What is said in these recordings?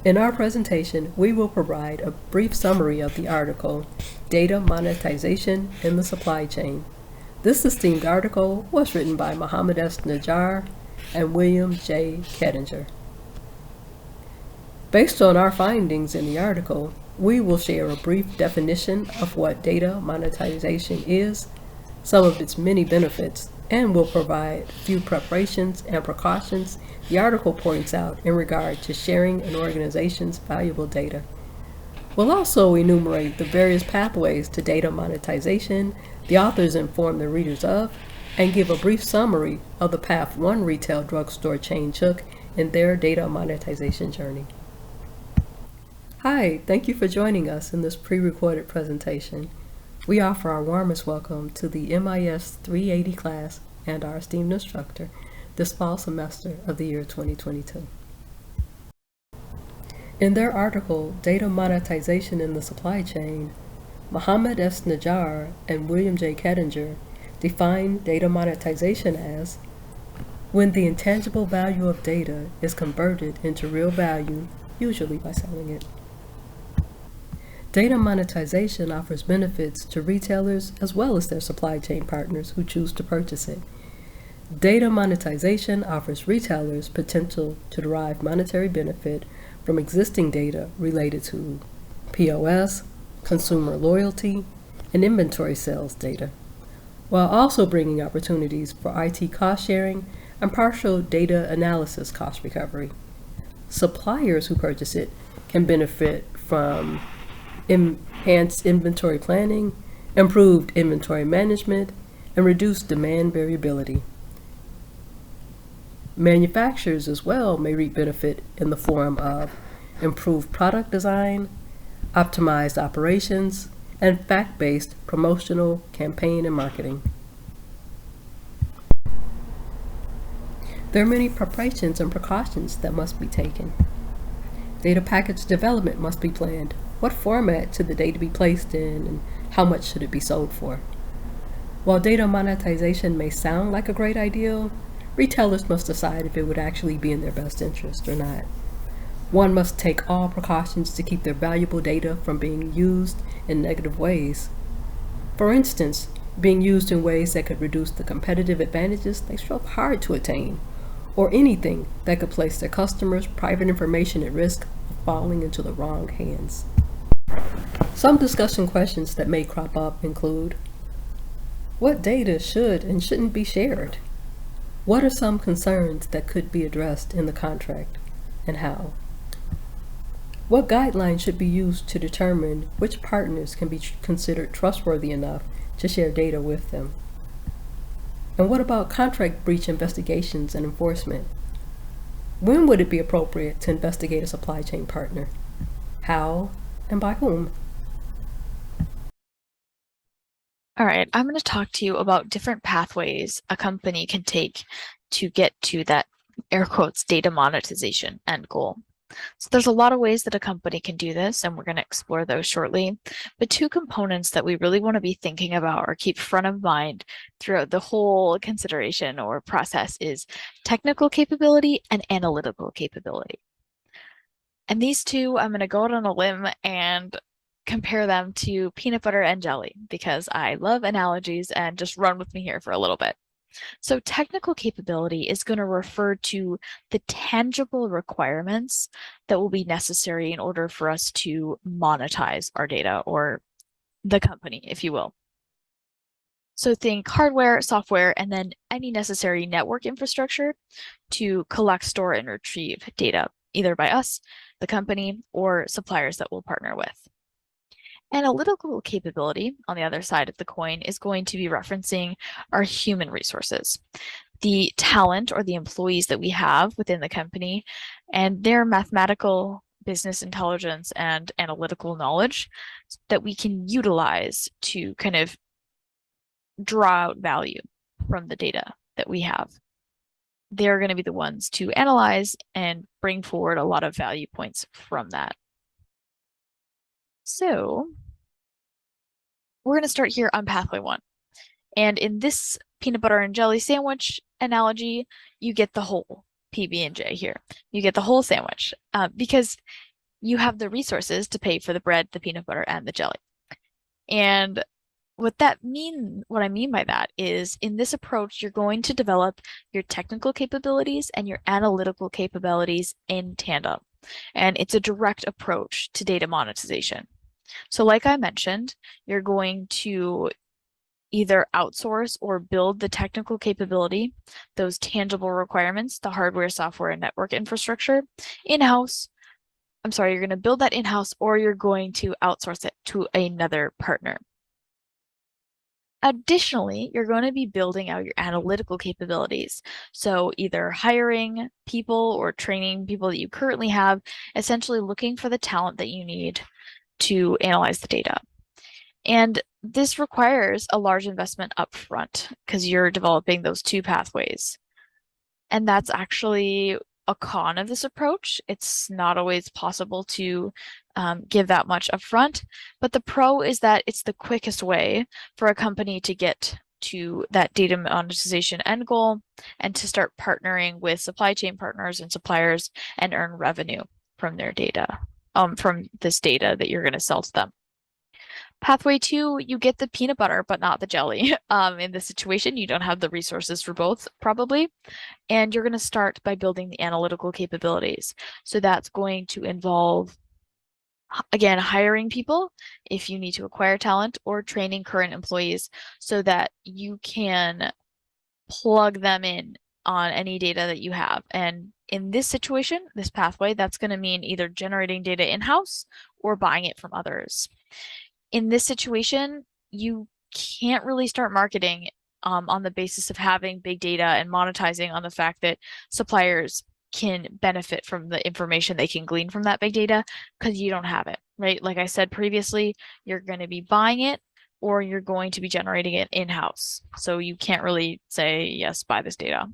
In our presentation, we will provide a brief summary of the article, Data Monetization in the Supply Chain. This esteemed article was written by Mohammed S. Najjar and William J. Kettinger. Based on our findings in the article, we will share a brief definition of what data monetization is, some of its many benefits, and will provide a few preparations and precautions the article points out in regard to sharing an organization's valuable data. We'll also enumerate the various pathways to data monetization the authors inform their readers of, and give a brief summary of the path one retail drugstore chain took in their data monetization journey. Hi, thank you for joining us in this pre-recorded presentation. We offer our warmest welcome to the MIS 380 class and our esteemed instructor this fall semester of the year 2022. In their article, Data Monetization in the Supply Chain, Mohammed S. Najjar and William J. Kettinger define data monetization as when the intangible value of data is converted into real value, usually by selling it. Data monetization offers benefits to retailers as well as their supply chain partners who choose to purchase it. Data monetization offers retailers potential to derive monetary benefit from existing data related to POS, consumer loyalty, and inventory sales data, while also bringing opportunities for IT cost sharing and partial data analysis cost recovery. Suppliers who purchase it can benefit from enhanced inventory planning, improved inventory management, and reduced demand variability. Manufacturers as well may reap benefit in the form of improved product design, optimized operations, and fact-based promotional campaign and marketing. There are many preparations and precautions that must be taken. Data package development must be planned. What format should the data be placed in, and how much should it be sold for? While data monetization may sound like a great idea, retailers must decide if it would actually be in their best interest or not. One must take all precautions to keep their valuable data from being used in negative ways. For instance, being used in ways that could reduce the competitive advantages they strove hard to attain, or anything that could place their customers' private information at risk of falling into the wrong hands. Some discussion questions that may crop up include: what data should and shouldn't be shared? What are some concerns that could be addressed in the contract, and how? What guidelines should be used to determine which partners can be considered trustworthy enough to share data with them? And what about contract breach investigations and enforcement? When would it be appropriate to investigate a supply chain partner? How and by whom? All right, I'm going to talk to you about different pathways a company can take to get to that air quotes data monetization end goal. So there's a lot of ways that a company can do this, and we're going to explore those shortly. But two components that we really want to be thinking about or keep front of mind throughout the whole consideration or process is technical capability and analytical capability. And these two, I'm going to go out on a limb and compare them to peanut butter and jelly because I love analogies, and just run with me here for a little bit. So technical capability is going to refer to the tangible requirements that will be necessary in order for us to monetize our data, or the company, if you will. So think hardware, software, and then any necessary network infrastructure to collect, store, and retrieve data, either by us, the company, or suppliers that we'll partner with. Analytical capability, on the other side of the coin, is going to be referencing our human resources, the talent or the employees that we have within the company, and their mathematical, business intelligence, and analytical knowledge that we can utilize to kind of draw out value from the data that we have. They're going to be the ones to analyze and bring forward a lot of value points from that. So we're going to start here on pathway one. And in this peanut butter and jelly sandwich analogy, you get the whole PB&J here. You get the whole sandwich because you have the resources to pay for the bread, the peanut butter, and the jelly. And what I mean by that is in this approach, you're going to develop your technical capabilities and your analytical capabilities in tandem. And it's a direct approach to data monetization. So like I mentioned, you're going to either outsource or build the technical capability, those tangible requirements, the hardware, software, and network infrastructure in-house. I'm sorry, you're going to build that in-house or you're going to outsource it to another partner. Additionally, you're going to be building out your analytical capabilities. So either hiring people or training people that you currently have, essentially looking for the talent that you need to analyze the data. And this requires a large investment upfront because you're developing those two pathways. And that's actually a con of this approach. It's not always possible to give that much upfront, but the pro is that it's the quickest way for a company to get to that data monetization end goal and to start partnering with supply chain partners and suppliers and earn revenue from their data, from this data that you're going to sell to them. Pathway two, you get the peanut butter, but not the jelly. In this situation, you don't have the resources for both, probably. And you're going to start by building the analytical capabilities. So that's going to involve, again, hiring people if you need to acquire talent or training current employees so that you can plug them in on any data that you have. And in this situation, this pathway, that's going to mean either generating data in-house or buying it from others. In this situation, you can't really start marketing on the basis of having big data and monetizing on the fact that suppliers can benefit from the information they can glean from that big data because you don't have it, right? Like I said previously, you're going to be buying it or you're going to be generating it in-house. So you can't really say, yes, buy this data.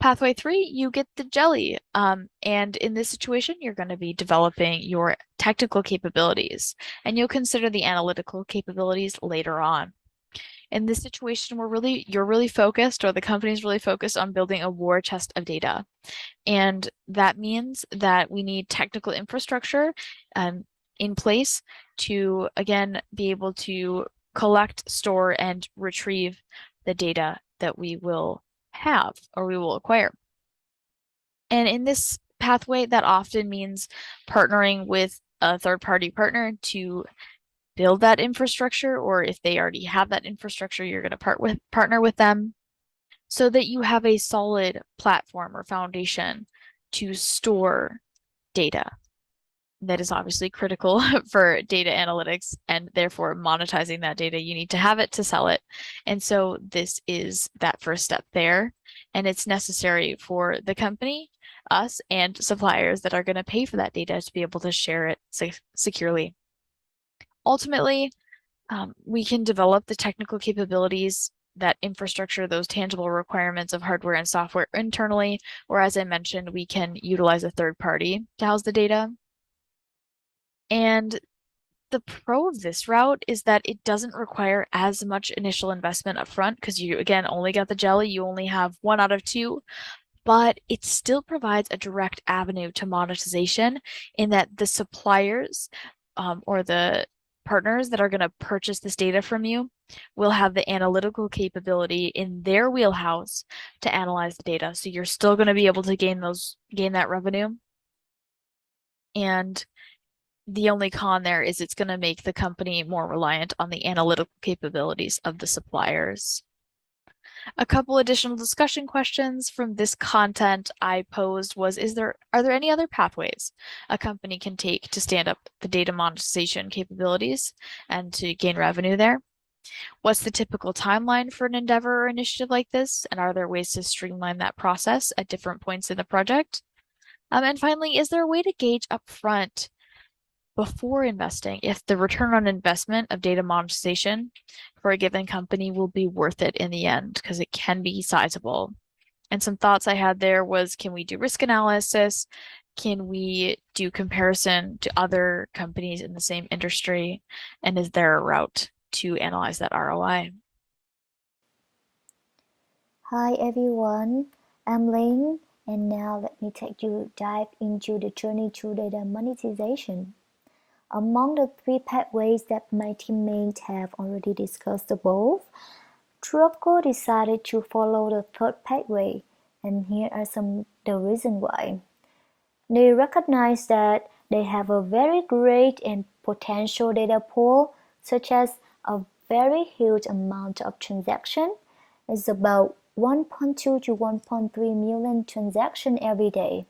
Pathway three, you get the jelly. And in this situation, you're going to be developing your technical capabilities, and you'll consider the analytical capabilities later on. In this situation, you're really focused, or the company's really focused on building a war chest of data. And that means that we need technical infrastructure in place to, again, be able to collect, store, and retrieve the data that we will have or we will acquire. And in this pathway, that often means partnering with a third-party partner to build that infrastructure, or if they already have that infrastructure, you're going to partner with them so that you have a solid platform or foundation to store data. That is obviously critical for data analytics and therefore monetizing that data. You need to have it to sell it. And so this is that first step there. And it's necessary for the company, us, and suppliers that are going to pay for that data to be able to share it securely. Ultimately, we can develop the technical capabilities, that infrastructure, those tangible requirements of hardware and software internally, or as I mentioned, we can utilize a third party to house the data. And the pro of this route is that it doesn't require as much initial investment upfront because you, again, only got the jelly. You only have one out of two, but it still provides a direct avenue to monetization in that the suppliers or the partners that are going to purchase this data from you will have the analytical capability in their wheelhouse to analyze the data. So you're still going to be able to gain that revenue. And the only con there is it's going to make the company more reliant on the analytical capabilities of the suppliers. A couple additional discussion questions from this content I posed was, are there any other pathways a company can take to stand up the data monetization capabilities and to gain revenue there? What's the typical timeline for an endeavor or initiative like this? And are there ways to streamline that process at different points in the project? And finally, is there a way to gauge upfront before investing if the return on investment of data monetization for a given company will be worth it in the end, because it can be sizable. And some thoughts I had there was, can we do risk analysis? Can we do comparison to other companies in the same industry? And is there a route to analyze that ROI? Hi everyone, I'm Ling. And now let me take you dive into the journey to data monetization. Among the three pathways that my teammates have already discussed above, Truco decided to follow the third pathway, and here are some the reasons why. They recognize that they have a very great and potential data pool, such as a very huge amount of transaction. It's about 1.2 to 1.3 million transactions every day.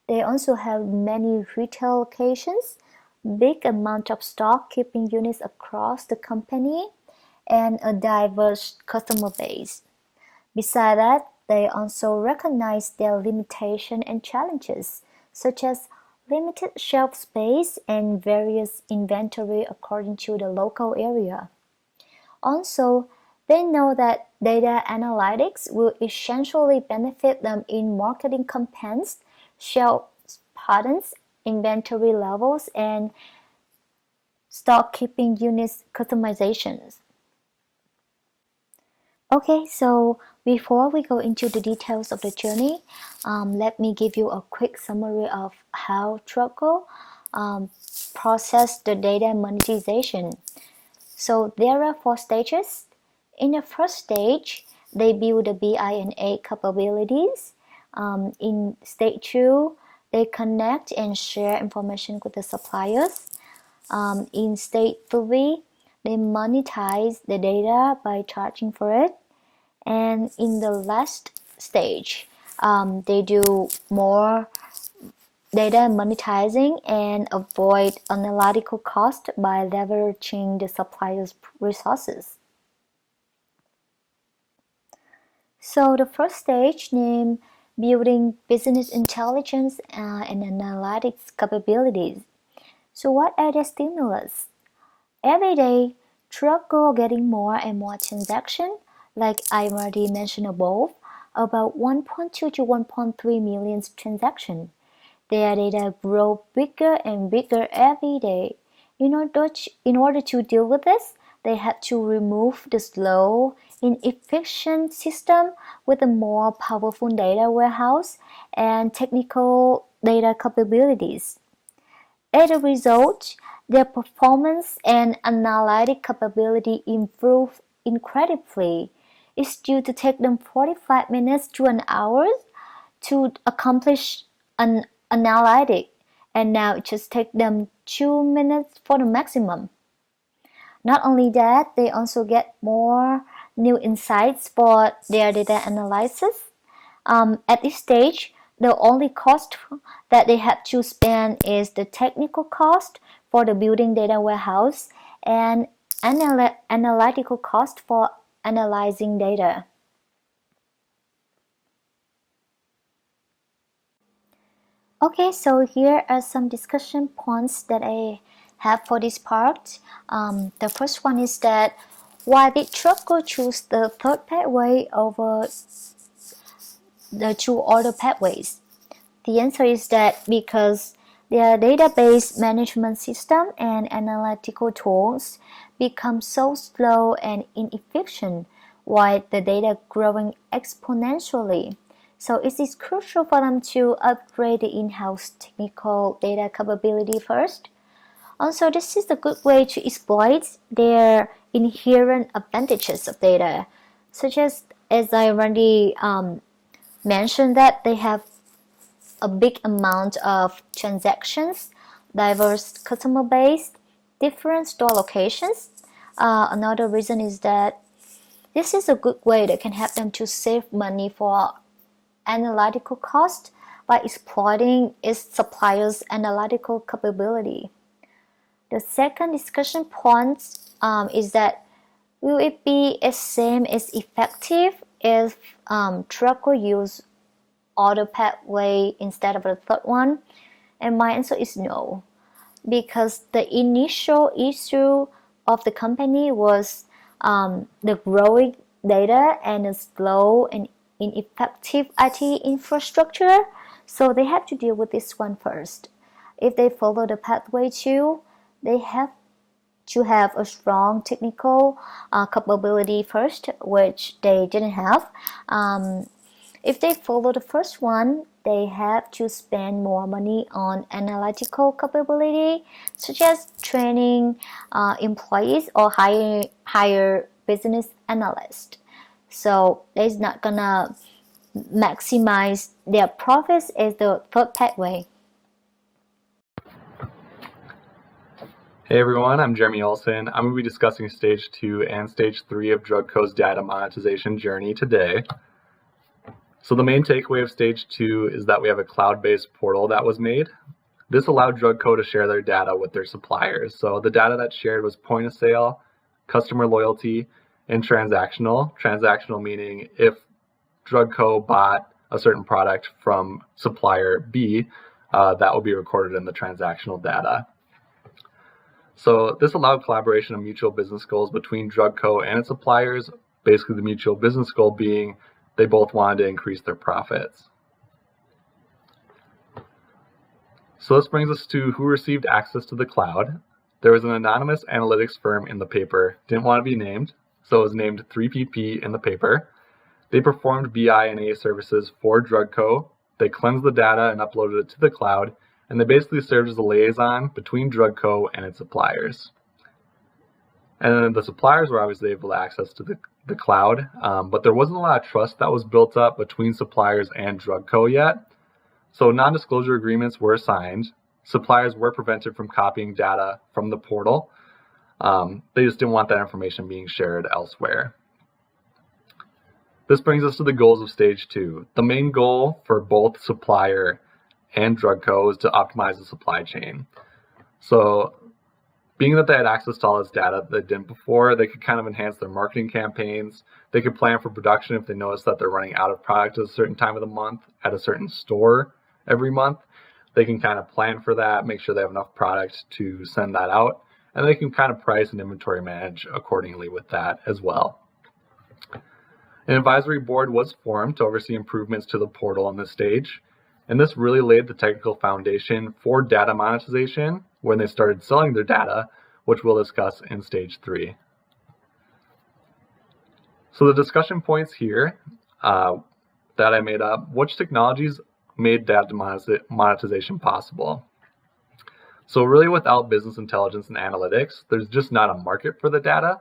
They also have many retail locations, big amount of stock keeping units across the company, and a diverse customer base. Besides that, they also recognize their limitations and challenges, such as limited shelf space and various inventory according to the local area. Also, they know that data analytics will essentially benefit them in marketing campaigns, shelf patterns, inventory levels, and stock keeping units customizations. Okay, so before we go into the details of the journey, let me give you a quick summary of how Troco process the data monetization. So there are four stages. In the first stage, they build the BI and A capabilities. In stage 2, they connect and share information with the suppliers. In stage 3, they monetize the data by charging for it. And in the last stage, they do more data monetizing and avoid analytical cost by leveraging the supplier's resources. So the first stage named building business intelligence and analytics capabilities. So what are the stimulus? Every day, truck go getting more and more transaction, like I already mentioned above, about 1.2 to 1.3 million transactions. Their data grow bigger and bigger every day. In order to deal with this, they had to remove the slow, inefficient system with a more powerful data warehouse and technical data capabilities. As a result, their performance and analytic capability improved incredibly. It used to take them 45 minutes to an hour to accomplish an analytic, and now it just takes them 2 minutes for the maximum. Not only that, they also get more new insights for their data analysis. At this stage, the only cost that they had to spend is the technical cost for the building data warehouse and analytical cost for analyzing data. Okay, so here are some discussion points that I have for this part. The first one is that why did Truco choose the third pathway over the two other pathways? The answer is that because their database management system and analytical tools become so slow and inefficient while the data growing exponentially. So it is crucial for them to upgrade the in-house technical data capability first. Also, this is a good way to exploit their inherent advantages of data, such as I already mentioned that they have a big amount of transactions, diverse customer base, different store locations. Another reason is that this is a good way that can help them to save money for analytical cost by exploiting its supplier's analytical capability. The second discussion point is that will it be as same as effective if Truco use other pathway instead of the third one? And my answer is no, because the initial issue of the company was the growing data and the slow and ineffective IT infrastructure. So they have to deal with this one first. If they follow the pathway 2, they have to have a strong technical capability first, which they didn't have. If they follow the first one, they have to spend more money on analytical capability, such as training employees or hire business analysts. So they're not gonna maximize their profits as the third pathway. Hey everyone, I'm Jeremy Olson. I'm going to be discussing Stage 2 and Stage 3 of DrugCo's data monetization journey today. So the main takeaway of Stage 2 is that we have a cloud-based portal that was made. This allowed DrugCo to share their data with their suppliers. So the data that's shared was point of sale, customer loyalty, and transactional. Transactional meaning if DrugCo bought a certain product from supplier B, that will be recorded in the transactional data. So this allowed collaboration of mutual business goals between DrugCo and its suppliers, basically the mutual business goal being they both wanted to increase their profits. So this brings us to who received access to the cloud. There was an anonymous analytics firm in the paper, didn't want to be named, so it was named 3PP in the paper. They performed BI and A services for DrugCo. They cleansed the data and uploaded it to the cloud, and they basically served as a liaison between DrugCo and its suppliers. And then the suppliers were obviously able to access to the cloud, but there wasn't a lot of trust that was built up between suppliers and DrugCo yet. So non-disclosure agreements were signed. Suppliers were prevented from copying data from the portal. They just didn't want that information being shared elsewhere. This brings us to the goals of Stage 2. The main goal for both supplier and DrugCo is to optimize the supply chain. So being that they had access to all this data that they didn't before, they could kind of enhance their marketing campaigns. They could plan for production if they notice that they're running out of product at a certain time of the month at a certain store every month. They can kind of plan for that, make sure they have enough product to send that out, and they can kind of price and inventory manage accordingly with that as well. An advisory board was formed to oversee improvements to the portal on this stage. And this really laid the technical foundation for data monetization when they started selling their data, which we'll discuss in Stage 3. So the discussion points here that I made up, which technologies made data monetization possible? So really without business intelligence and analytics, there's just not a market for the data.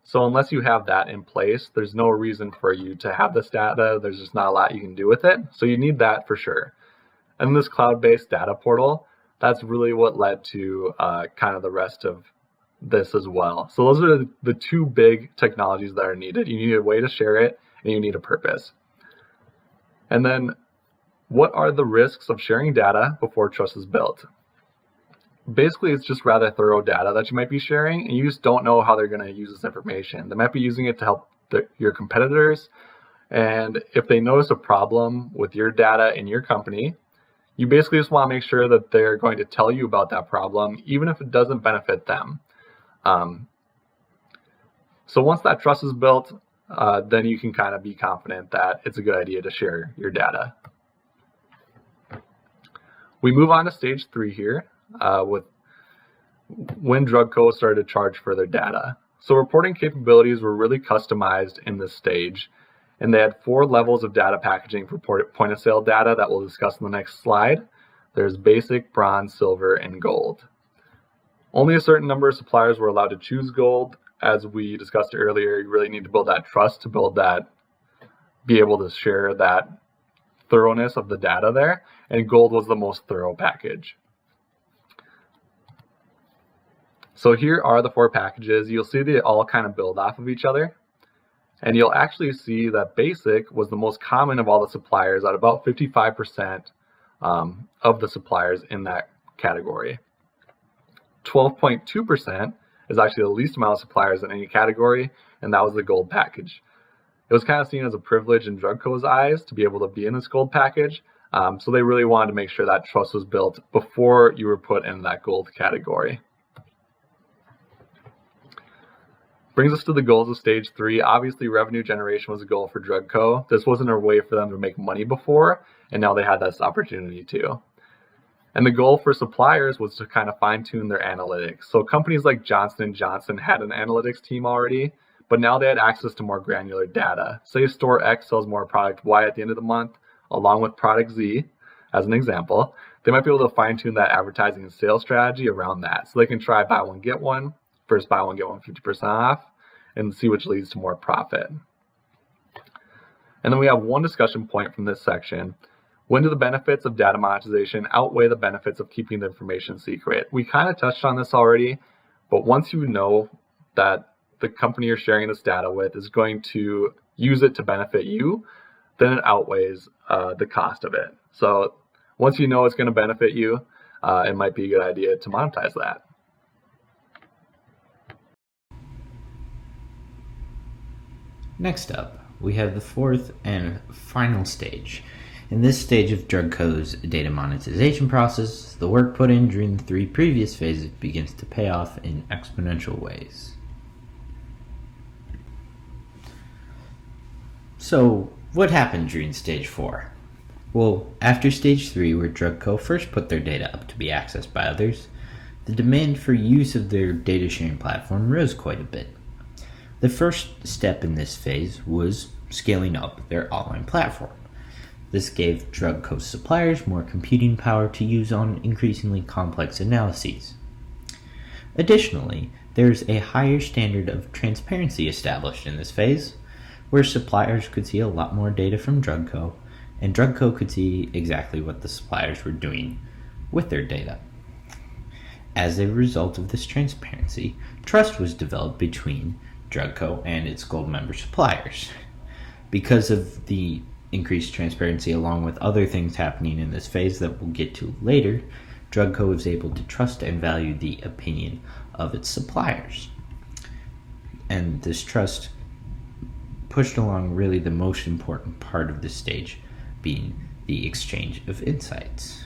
So unless you have that in place, there's no reason for you to have this data. There's just not a lot you can do with it. So you need that for sure. And this cloud-based data portal, that's really what led to kind of the rest of this as well. So those are the two big technologies that are needed. You need a way to share it, and you need a purpose. And then what are the risks of sharing data before trust is built? Basically, it's just rather thorough data that you might be sharing, and you just don't know how they're going to use this information. They might be using it to help your competitors, and if they notice a problem with your data in your company, you basically just want to make sure that they're going to tell you about that problem, even if it doesn't benefit them. So once that trust is built, then you can kind of be confident that it's a good idea to share your data. We move on to Stage 3 here, with when DrugCo started to charge for their data. So reporting capabilities were really customized in this stage, and they had 4 levels of data packaging for point of sale data that we'll discuss in the next slide. There's basic, bronze, silver, and gold. Only a certain number of suppliers were allowed to choose gold. As we discussed earlier, you really need to build that trust to build that, be able to share that thoroughness of the data there, and gold was the most thorough package. So here are the 4 packages. You'll see they all kind of build off of each other. And you'll actually see that basic was the most common of all the suppliers at about 55% of the suppliers in that category. 12.2% is actually the least amount of suppliers in any category, and that was the gold package. It was kind of seen as a privilege in DrugCo's eyes to be able to be in this gold package, so they really wanted to make sure that trust was built before you were put in that gold category. Brings us to the goals of Stage 3. Obviously, revenue generation was a goal for DrugCo. This wasn't a way for them to make money before, and now they had this opportunity to. And the goal for suppliers was to kind of fine-tune their analytics. So companies like Johnson & Johnson had an analytics team already, but now they had access to more granular data. Say store X sells more product Y at the end of the month, along with product Z. as an example, they might be able to fine tune that advertising and sales strategy around that. So they can try buy one, get one, first buy one, get one 50% off, and see which leads to more profit. And then we have one discussion point from this section. When do the benefits of data monetization outweigh the benefits of keeping the information secret? We kind of touched on this already, but once you know that the company you're sharing this data with is going to use it to benefit you, then it outweighs the cost of it. So once you know it's going to benefit you, it might be a good idea to monetize that. Next up, we have the fourth and final stage. In this stage of DrugCo's data monetization process, the work put in during the 3 previous phases begins to pay off in exponential ways. So, what happened during stage 4? Well, after stage 3, where DrugCo first put their data up to be accessed by others, the demand for use of their data sharing platform rose quite a bit. The first step in this phase was scaling up their online platform. This gave DrugCo's suppliers more computing power to use on increasingly complex analyses. Additionally, there's a higher standard of transparency established in this phase, where suppliers could see a lot more data from DrugCo, and DrugCo could see exactly what the suppliers were doing with their data. As a result of this transparency, trust was developed between DrugCo and its gold member suppliers. Because of the increased transparency along with other things happening in this phase that we'll get to later, DrugCo is able to trust and value the opinion of its suppliers. And this trust pushed along really the most important part of this stage, being the exchange of insights.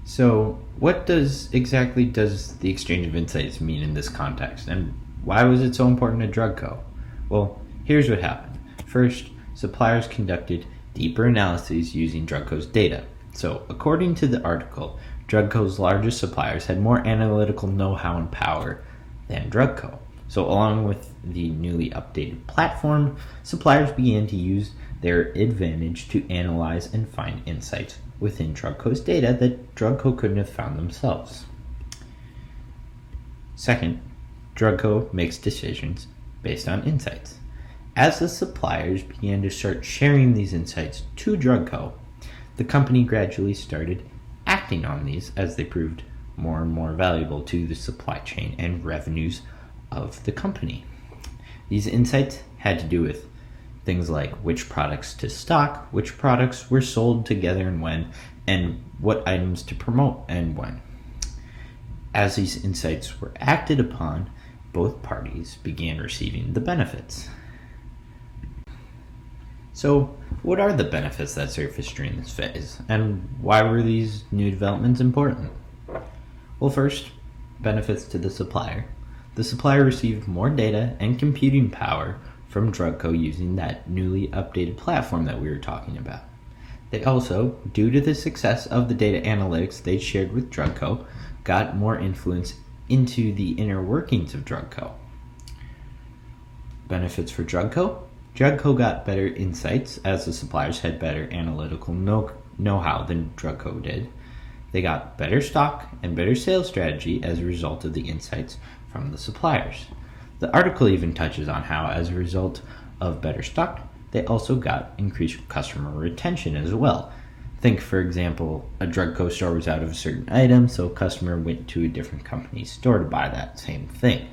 So, what exactly does the exchange of insights mean in this context, and why was it so important to DrugCo? Well, here's what happened. First, suppliers conducted deeper analyses using DrugCo's data. So, according to the article, DrugCo's largest suppliers had more analytical know-how and power than DrugCo. So, along with the newly updated platform, suppliers began to use their advantage to analyze and find insights within DrugCo's data that DrugCo couldn't have found themselves. Second, DrugCo makes decisions based on insights. As the suppliers began to start sharing these insights to DrugCo, the company gradually started acting on these as they proved more and more valuable to the supply chain and revenues of the company. These insights had to do with things like which products to stock, which products were sold together and when, and what items to promote and when. As these insights were acted upon, both parties began receiving the benefits. So, what are the benefits that surfaced during this phase, and why were these new developments important? Well, first, benefits to the supplier. The supplier received more data and computing power from DrugCo using that newly updated platform that we were talking about. They also, due to the success of the data analytics they shared with DrugCo, got more influence into the inner workings of DrugCo. Benefits for DrugCo. DrugCo got better insights as the suppliers had better analytical know-how than DrugCo did. They got better stock and better sales strategy as a result of the insights from the suppliers. The article even touches on how, as a result of better stock, they also got increased customer retention as well. Think, for example, a DrugCo store was out of a certain item, so a customer went to a different company's store to buy that same thing.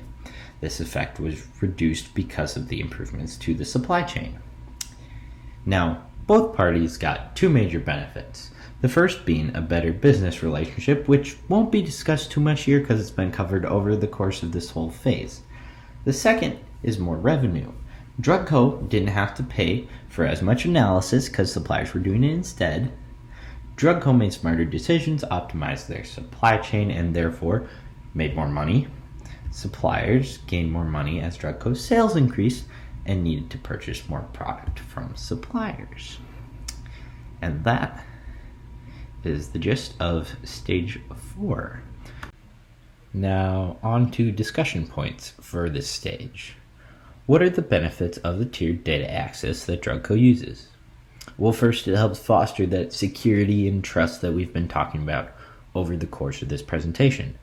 This effect was reduced because of the improvements to the supply chain. Now, both parties got two major benefits. The first being a better business relationship, which won't be discussed too much here because it's been covered over the course of this whole phase. The second is more revenue. DrugCo didn't have to pay for as much analysis because suppliers were doing it instead. DrugCo made smarter decisions, optimized their supply chain, and therefore made more money. Suppliers gained more money as DrugCo's sales increased and needed to purchase more product from suppliers. And that is the gist of stage 4. Now, on to discussion points for this stage. What are the benefits of the tiered data access that DrugCo uses? Well, first, it helps foster that security and trust that we've been talking about over the course of this presentation.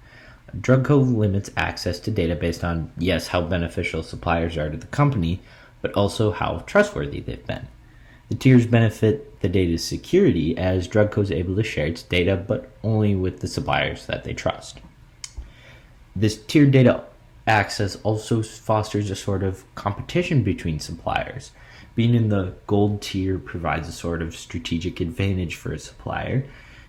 DrugCo limits access to data based on, yes, how beneficial suppliers are to the company, but also how trustworthy they've been. The tiers benefit the data's security as DrugCo is able to share its data, but only with the suppliers that they trust. This tiered data access also fosters a sort of competition between suppliers. Being in the gold tier provides a sort of strategic advantage for a supplier,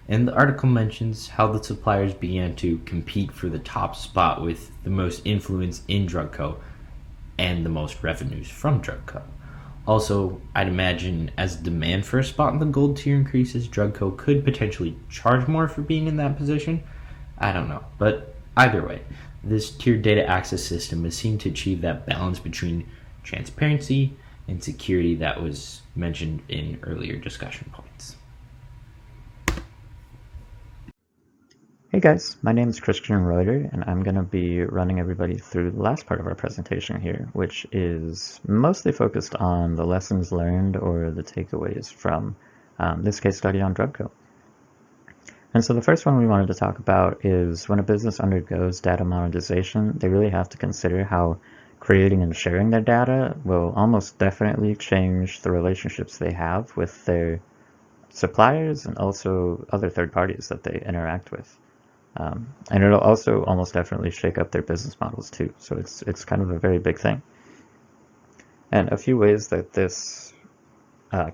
and the article mentions how the suppliers began to compete for the top spot with the most influence in DrugCo and the most revenues from DrugCo. Also, I'd imagine as demand for a spot in the gold tier increases, DrugCo could potentially charge more for being in that position. I don't know, but either way, this tiered data access system is seen to achieve that balance between transparency and security that was mentioned in earlier discussion points. Hey guys, my name is Christian Reuter, and I'm going to be running everybody through the last part of our presentation here, which is mostly focused on the lessons learned or the takeaways from this case study on DrugCo. And so the first one we wanted to talk about is when a business undergoes data monetization, they really have to consider how creating and sharing their data will almost definitely change the relationships they have with their suppliers and also other third parties that they interact with. And it'll also almost definitely shake up their business models too. So it's kind of a very big thing. And a few ways that this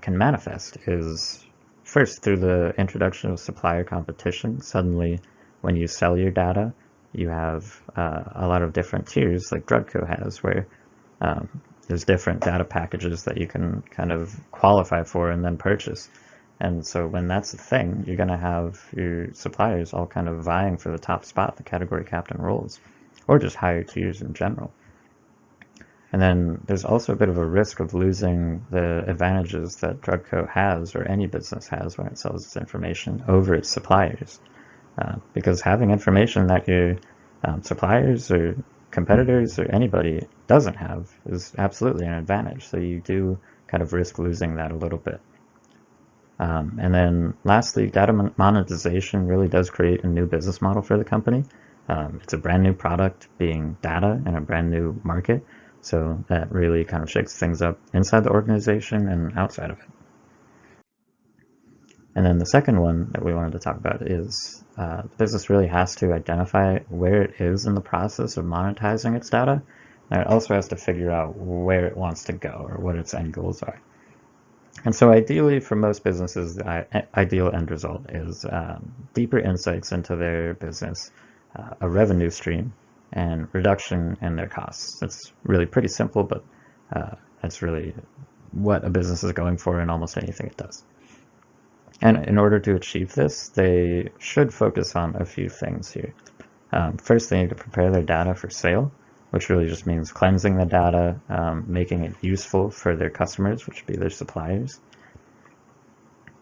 can manifest is first through the introduction of supplier competition. Suddenly, when you sell your data, you have a lot of different tiers like DrugCo has, where there's different data packages that you can kind of qualify for and then purchase. And so when that's a thing, you're going to have your suppliers all kind of vying for the top spot, the category captain roles, or just higher tiers in general. And then there's also a bit of a risk of losing the advantages that DrugCo has, or any business has, when it sells its information over its suppliers. Because having information that your suppliers or competitors or anybody doesn't have is absolutely an advantage. So you do kind of risk losing that a little bit. And then lastly, data monetization really does create a new business model for the company. It's a brand new product being data in a brand new market. So that really kind of shakes things up inside the organization and outside of it. And then the second one that we wanted to talk about is the business really has to identify where it is in the process of monetizing its data. And it also has to figure out where it wants to go or what its end goals are. And so ideally for most businesses, the ideal end result is deeper insights into their business, a revenue stream, and reduction in their costs. It's really pretty simple, but that's really what a business is going for in almost anything it does. And in order to achieve this, they should focus on a few things here. First, they need to prepare their data for sale, which really just means cleansing the data, making it useful for their customers, which would be their suppliers.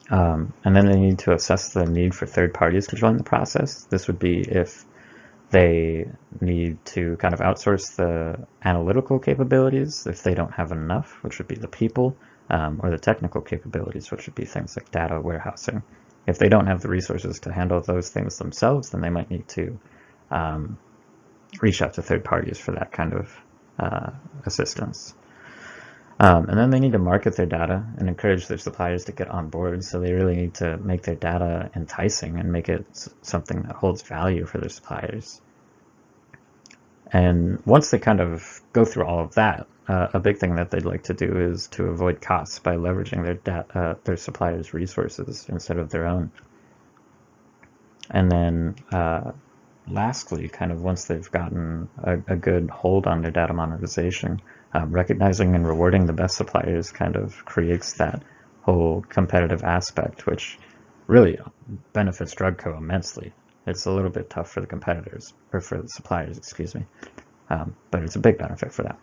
And then they need to assess the need for third parties to join the process. This would be if they need to kind of outsource the analytical capabilities if they don't have enough, which would be the people, or the technical capabilities, which would be things like data warehousing. If they don't have the resources to handle those things themselves, then they might need to reach out to third parties for that kind of assistance. And then they need to market their data and encourage their suppliers to get on board. So they really need to make their data enticing and make it something that holds value for their suppliers. And once they kind of go through all of that, a big thing that they'd like to do is to avoid costs by leveraging their suppliers' resources instead of their own. And then lastly, kind of once they've gotten a good hold on their data monetization, recognizing and rewarding the best suppliers kind of creates that whole competitive aspect, which really benefits DrugCo immensely. It's a little bit tough for the competitors, or for the suppliers, excuse me, but it's a big benefit for them.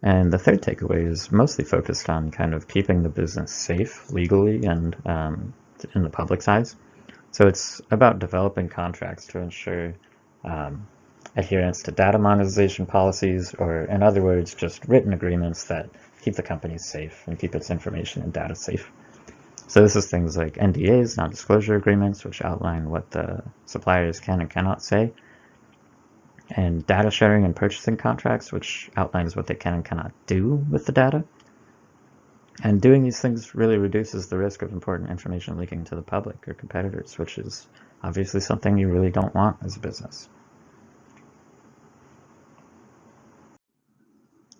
And the third takeaway is mostly focused on kind of keeping the business safe legally and in the public's eyes. So it's about developing contracts to ensure adherence to data monetization policies, or in other words, just written agreements that keep the company safe and keep its information and data safe. So this is things like NDAs, non-disclosure agreements, which outline what the suppliers can and cannot say, and data sharing and purchasing contracts, which outlines what they can and cannot do with the data. And doing these things really reduces the risk of important information leaking to the public or competitors, which is obviously something you really don't want as a business.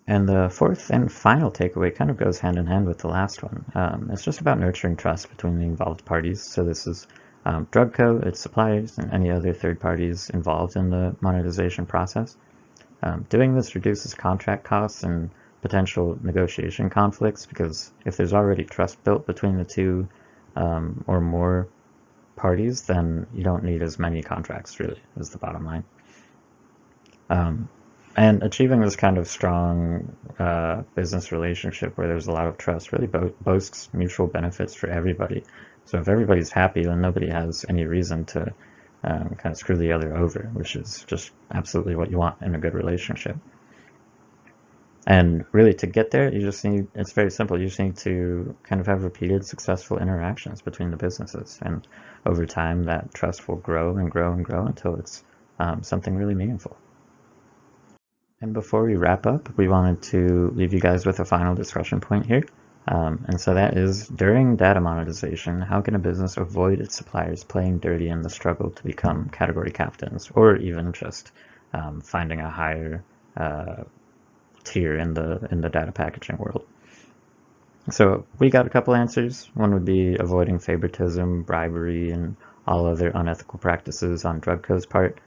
And the fourth and final takeaway kind of goes hand in hand with the last one. It's just about nurturing trust between the involved parties. So this is DrugCo, its suppliers, and any other third parties involved in the monetization process. Doing this reduces contract costs and potential negotiation conflicts, because if there's already trust built between the two or more parties, then you don't need as many contracts, really, is the bottom line. And achieving this kind of strong business relationship where there's a lot of trust really boasts mutual benefits for everybody. So if everybody's happy, then nobody has any reason to kind of screw the other over, which is just absolutely what you want in a good relationship. And really, to get there, you just need, it's very simple, you just need to kind of have repeated successful interactions between the businesses. And over time, that trust will grow and grow and grow until it's something really meaningful. And before we wrap up, we wanted to leave you guys with a final discussion point here. And so that is, during data monetization, how can a business avoid its suppliers playing dirty in the struggle to become category captains, or even just finding a higher tier in the data packaging world? So we got a couple answers. One would be avoiding favoritism, bribery, and all other unethical practices on DrugCo's part.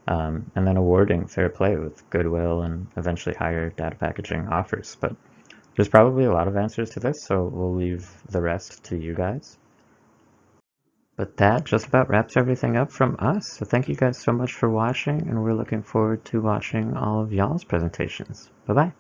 And then awarding fair play with goodwill and eventually higher data packaging offers. But there's probably a lot of answers to this, so we'll leave the rest to you guys. But that just about wraps everything up from us. So thank you guys so much for watching, and we're looking forward to watching all of y'all's presentations. Bye-bye.